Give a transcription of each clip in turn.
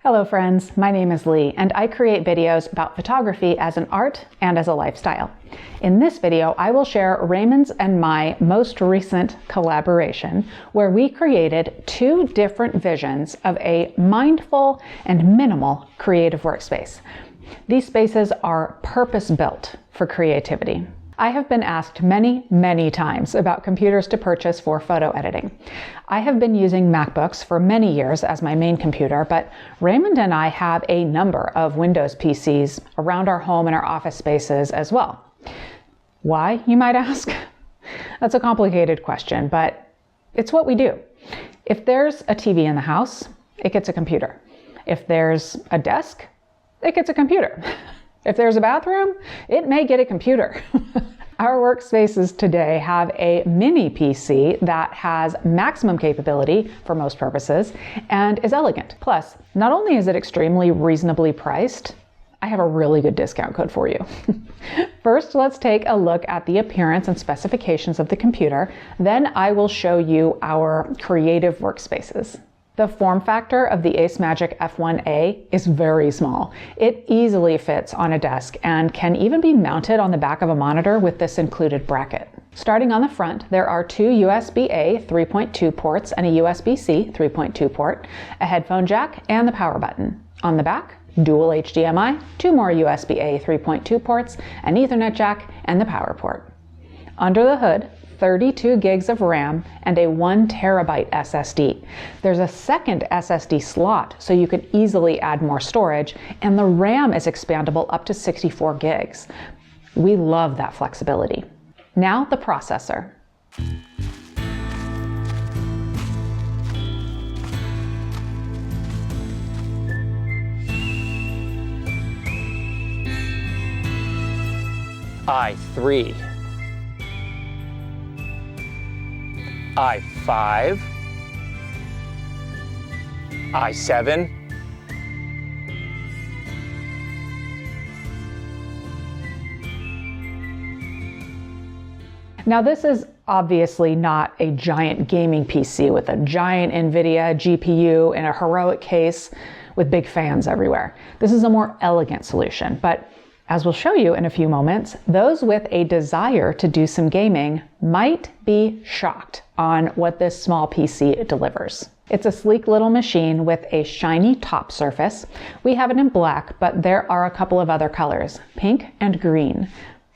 Hello friends, my name is Leigh and I create videos about photography as an art and as a lifestyle. In this video, I will share Raymond's and my most recent collaboration where we created two different visions of a mindful and minimal creative workspace. These spaces are purpose-built for creativity. I have been asked many times about computers to purchase for photo editing. I have been using MacBooks for many years as my main computer, but Raymond and I have a number of Windows PCs around our home and our office spaces as well. Why, you might ask? That's a complicated question, but it's what we do. If there's a TV in the house, it gets a computer. If there's a desk, it gets a computer. If there's a bathroom, it may get a computer. Our workspaces today have a mini PC that has maximum capability for most purposes and is elegant. Plus, not only is it extremely reasonably priced, I have a really good discount code for you. First, let's take a look at the appearance and specifications of the computer. Then I will show you our creative workspaces. The form factor of the ACEMAGIC F1A is very small. It easily fits on a desk and can even be mounted on the back of a monitor with this included bracket. Starting on the front, there are two USB-A 3.2 ports and a USB-C 3.2 port, a headphone jack, and the power button. On the back, dual HDMI, two more USB-A 3.2 ports, an Ethernet jack, and the power port. Under the hood, 32 gigs of RAM and a 1 terabyte SSD. There's a second SSD slot so you can easily add more storage, and the RAM is expandable up to 64 gigs. We love that flexibility. Now the processor. i3, i5, i7, Now this is obviously not a giant gaming PC with a giant NVIDIA GPU in a heroic case with big fans everywhere. This is a more elegant solution, but as we'll show you in a few moments, those with a desire to do some gaming might be shocked on what this small PC delivers. It's a sleek little machine with a shiny top surface. We have it in black, but there are a couple of other colors, pink and green.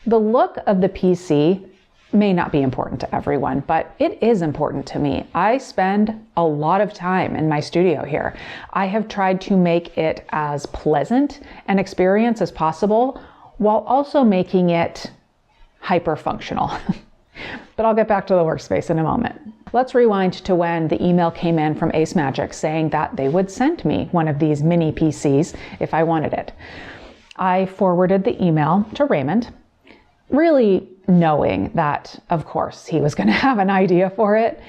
The look of the PC may not be important to everyone, but it is important to me. I spend a lot of time in my studio here. I have tried to make it as pleasant an experience as possible while also making it hyper-functional. But I'll get back to the workspace in a moment. Let's rewind to when the email came in from ACEMAGIC saying that they would send me one of these mini PCs if I wanted it. I forwarded the email to Raymond, really knowing that, of course, he was going to have an idea for it,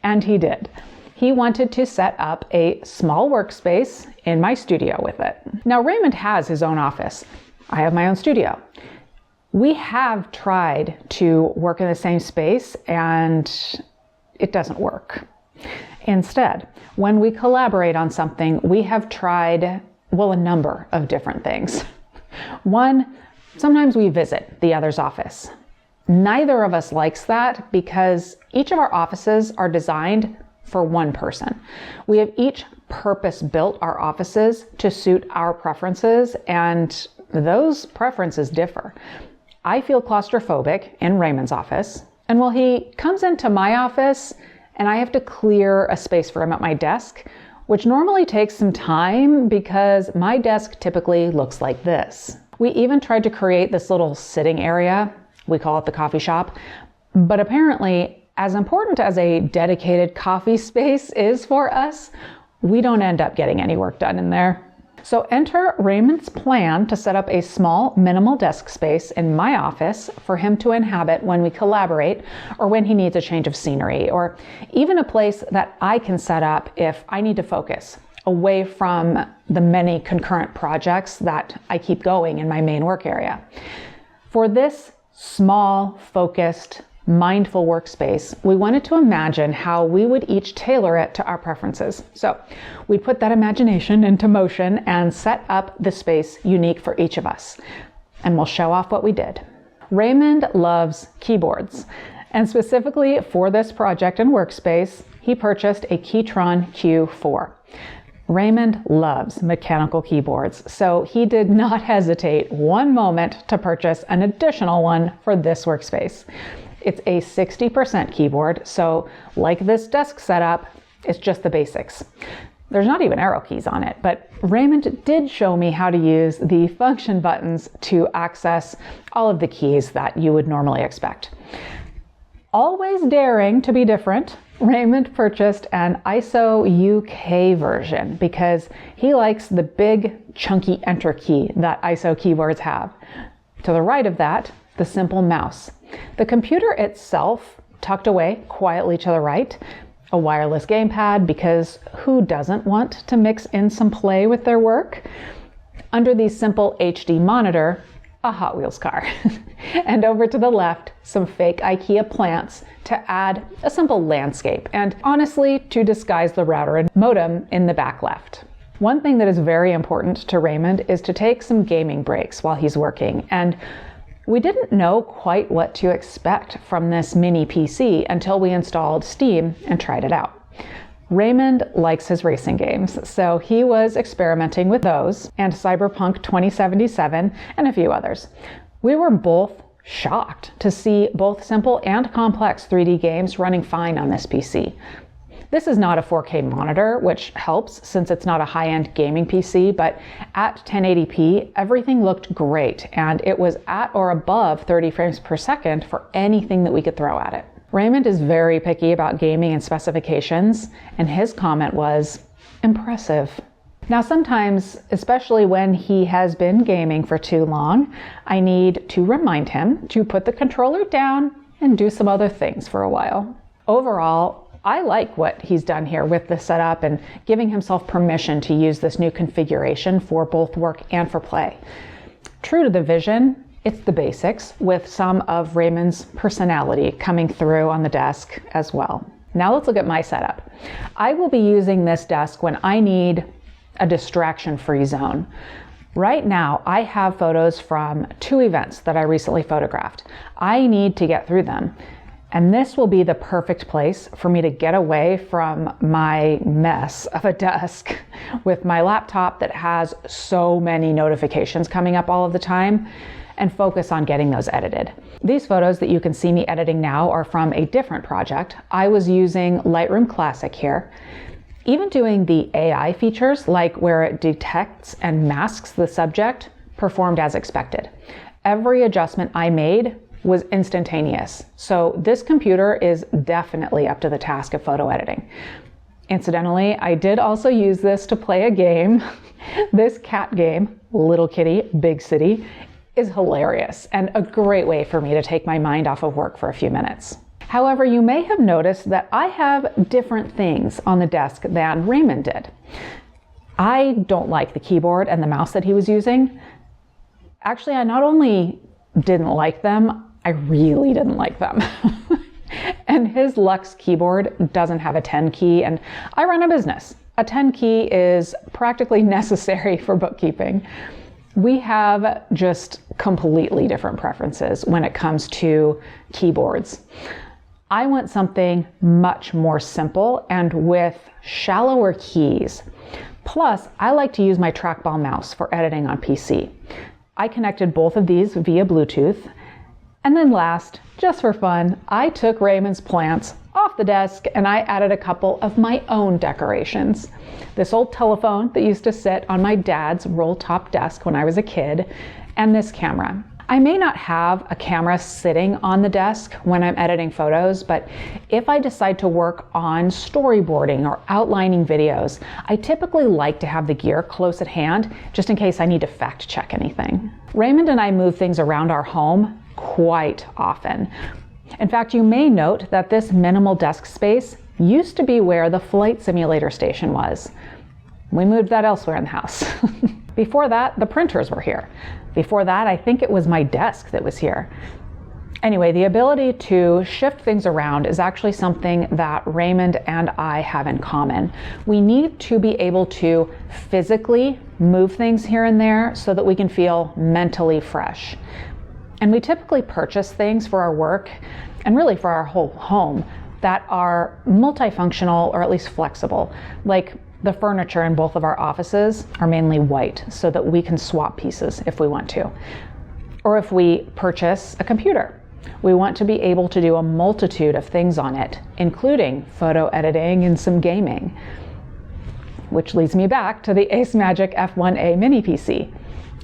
and he did. He wanted to set up a small workspace in my studio with it. Now, Raymond has his own office. I have my own studio. We have tried to work in the same space, and it doesn't work. Instead, when we collaborate on something, we have tried, well, a number of different things. One, sometimes we visit the other's office. Neither of us likes that because each of our offices are designed for one person. We have each purpose-built our offices to suit our preferences, and those preferences differ. I feel claustrophobic in Raymond's office, and while he comes into my office and I have to clear a space for him at my desk, which normally takes some time because my desk typically looks like this. We even tried to create this little sitting area. We call it the coffee shop. But apparently, as important as a dedicated coffee space is for us, we don't end up getting any work done in there. So enter Raymond's plan to set up a small, minimal desk space in my office for him to inhabit when we collaborate or when he needs a change of scenery, or even a place that I can set up if I need to focus away from the many concurrent projects that I keep going in my main work area. For this small, focused, mindful workspace, we wanted to imagine how we would each tailor it to our preferences. So we put that imagination into motion and set up the space unique for each of us. And we'll show off what we did. Raymond loves keyboards, and specifically for this project in Workspace, he purchased a Keytron Q4. Raymond loves mechanical keyboards, so he did not hesitate one moment to purchase an additional one for this workspace. It's a 60% keyboard, so like this desk setup, it's just the basics. There's not even arrow keys on it, but Raymond did show me how to use the function buttons to access all of the keys that you would normally expect. Always daring to be different, Raymond purchased an ISO UK version because he likes the big chunky enter key that ISO keyboards have. To the right of that, the simple mouse. The computer itself tucked away quietly to the right, a wireless gamepad because who doesn't want to mix in some play with their work? Under the simple HD monitor, a Hot Wheels car. And over to the left, some fake IKEA plants to add a simple landscape and honestly to disguise the router and modem in the back left. One thing that is very important to Raymond is to take some gaming breaks while he's working, and we didn't know quite what to expect from this mini PC until we installed Steam and tried it out. Raymond likes his racing games, so he was experimenting with those and Cyberpunk 2077 and a few others. We were both shocked to see both simple and complex 3D games running fine on this PC. This is not a 4K monitor, which helps since it's not a high-end gaming PC, but at 1080p, everything looked great, and it was at or above 30 frames per second for anything that we could throw at it. Raymond is very picky about gaming and specifications, and his comment was, impressive. Now sometimes, especially when he has been gaming for too long, I need to remind him to put the controller down and do some other things for a while. Overall, I like what he's done here with the setup and giving himself permission to use this new configuration for both work and for play. True to the vision, it's the basics with some of Raymond's personality coming through on the desk as well. Now let's look at my setup. I will be using this desk when I need a distraction-free zone. Right now, I have photos from 2 events that I recently photographed. I need to get through them. And this will be the perfect place for me to get away from my mess of a desk with my laptop that has so many notifications coming up all of the time and focus on getting those edited. These photos that you can see me editing now are from a different project. I was using Lightroom Classic here. Even doing the AI features, like where it detects and masks the subject, performed as expected. Every adjustment I made was instantaneous. So this computer is definitely up to the task of photo editing. Incidentally, I did also use this to play a game. This cat game, Little Kitty, Big City, is hilarious and a great way for me to take my mind off of work for a few minutes. However, you may have noticed that I have different things on the desk than Raymond did. I don't like the keyboard and the mouse that he was using. Actually, I not only didn't like them, I really didn't like them. And his Lux keyboard doesn't have a 10 key, and I run a business. A 10 key is practically necessary for bookkeeping. We have just completely different preferences when it comes to keyboards. I want something much more simple and with shallower keys. Plus, I like to use my trackball mouse for editing on PC. I connected both of these via Bluetooth. And then last, just for fun, I took Raymond's plants off the desk and I added a couple of my own decorations. This old telephone that used to sit on my dad's roll-top desk when I was a kid, and this camera. I may not have a camera sitting on the desk when I'm editing photos, but if I decide to work on storyboarding or outlining videos, I typically like to have the gear close at hand just in case I need to fact check anything. Raymond and I move things around our home quite often. In fact, you may note that this minimal desk space used to be where the flight simulator station was. We moved that elsewhere in the house. Before that, the printers were here. Before that, I think it was my desk that was here. Anyway, the ability to shift things around is actually something that Raymond and I have in common. We need to be able to physically move things here and there so that we can feel mentally fresh. And we typically purchase things for our work and really for our whole home that are multifunctional or at least flexible. Like the furniture in both of our offices are mainly white so that we can swap pieces if we want to. Or if we purchase a computer, we want to be able to do a multitude of things on it, including photo editing and some gaming. Which leads me back to the ACEMAGIC F1A mini PC.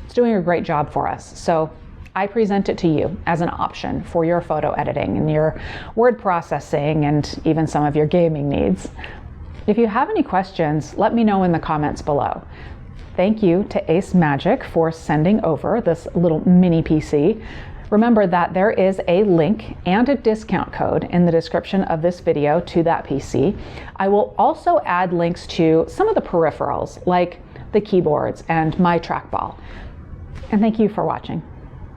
It's doing a great job for us, so I present it to you as an option for your photo editing and your word processing and even some of your gaming needs. If you have any questions, let me know in the comments below. Thank you to ACEMAGIC for sending over this little mini PC. Remember that there is a link and a discount code in the description of this video to that PC. I will also add links to some of the peripherals like the keyboards and my trackball. And thank you for watching.